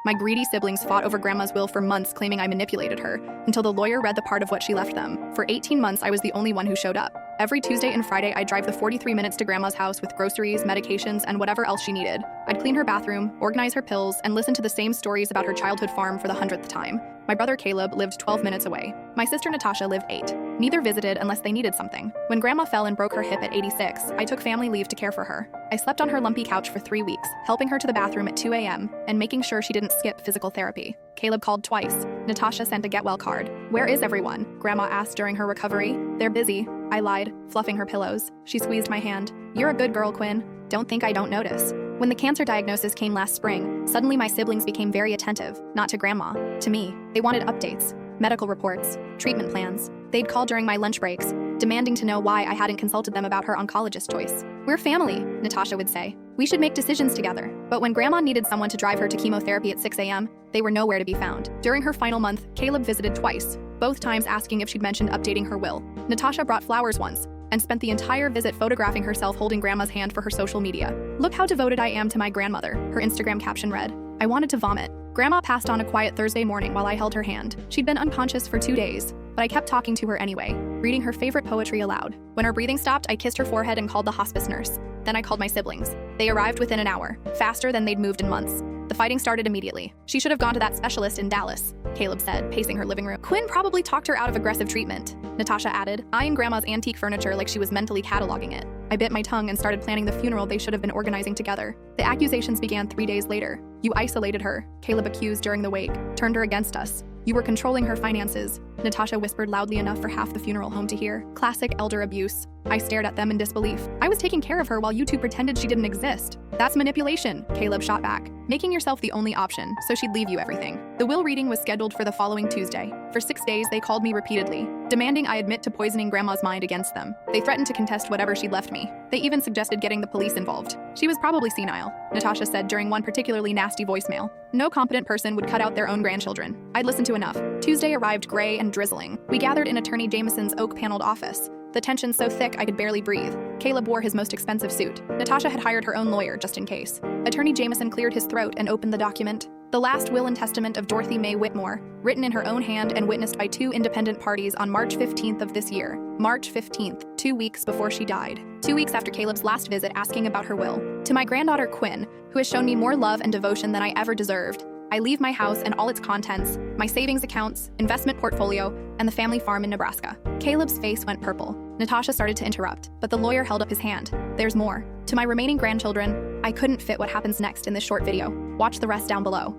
My greedy siblings fought over Grandma's will for months, claiming I manipulated her, until the lawyer read the part of what she left them. For 18 months, I was the only one who showed up. Every Tuesday and Friday, I'd drive the 43 minutes to Grandma's house with groceries, medications, and whatever else she needed. I'd clean her bathroom, organize her pills, and listen to the same stories about her childhood farm for the 100th time. My brother Caleb lived 12 minutes away. My sister Natasha lived 8. Neither visited unless they needed something. When Grandma fell and broke her hip at 86, I took family leave to care for her. I slept on her lumpy couch for 3 weeks, helping her to the bathroom at 2 a.m. and making sure she didn't skip physical therapy. Caleb called twice. Natasha sent a get well card. "Where is everyone?" Grandma asked during her recovery. "They're busy," I lied, fluffing her pillows. She squeezed my hand. "You're a good girl, Quinn. Don't think I don't notice." When the cancer diagnosis came last spring, suddenly my siblings became very attentive, not to Grandma, to me. They wanted updates, medical reports, treatment plans. They'd call during my lunch breaks, demanding to know why I hadn't consulted them about her oncologist choice. "We're family," Natasha would say. "We should make decisions together." But when Grandma needed someone to drive her to chemotherapy at 6 a.m., they were nowhere to be found. During her final month, Caleb visited twice, both times asking if she'd mentioned updating her will. Natasha brought flowers once, and spent the entire visit photographing herself holding Grandma's hand for her social media. "Look how devoted I am to my grandmother," her Instagram caption read. I wanted to vomit. Grandma passed on a quiet Thursday morning while I held her hand. She'd been unconscious for 2 days, but I kept talking to her anyway, reading her favorite poetry aloud. When her breathing stopped, I kissed her forehead and called the hospice nurse. Then I called my siblings. They arrived within an hour, faster than they'd moved in months. The fighting started immediately. "She should have gone to that specialist in Dallas," Caleb said, pacing her living room. "Quinn probably talked her out of aggressive treatment," Natasha added, eyeing Grandma's antique furniture like she was mentally cataloging it. I bit my tongue and started planning the funeral they should have been organizing together. The accusations began 3 days later. "You isolated her," Caleb accused during the wake, "turned her against us. You were controlling her finances," Natasha whispered loudly enough for half the funeral home to hear. Classic elder abuse. I stared at them in disbelief. "I was taking care of her while you two pretended she didn't exist." "That's manipulation," Caleb shot back. "Making yourself the only option, so she'd leave you everything." The will reading was scheduled for the following Tuesday. For 6 days, they called me repeatedly, demanding I admit to poisoning Grandma's mind against them. They threatened to contest whatever she'd left me. They even suggested getting the police involved. "She was probably senile," Natasha said during one particularly nasty voicemail. "No competent person would cut out their own grandchildren. I'd listened to enough." Tuesday arrived gray and drizzling. We gathered in Attorney Jameson's oak-paneled office, the tension so thick I could barely breathe. Caleb wore his most expensive suit. Natasha had hired her own lawyer just in case. Attorney Jameson cleared his throat and opened the document. The last will and testament of Dorothy Mae Whitmore, written in her own hand and witnessed by 2 independent parties on March 15th of this year. March 15th, 2 weeks before she died. 2 weeks after Caleb's last visit asking about her will. "To my granddaughter Quinn, who has shown me more love and devotion than I ever deserved, I leave my house and all its contents, my savings accounts, investment portfolio, and the family farm in Nebraska." Caleb's face went purple. Natasha started to interrupt, but the lawyer held up his hand. "There's more. To my remaining grandchildren, I couldn't fit what happens next in this short video. Watch the rest down below."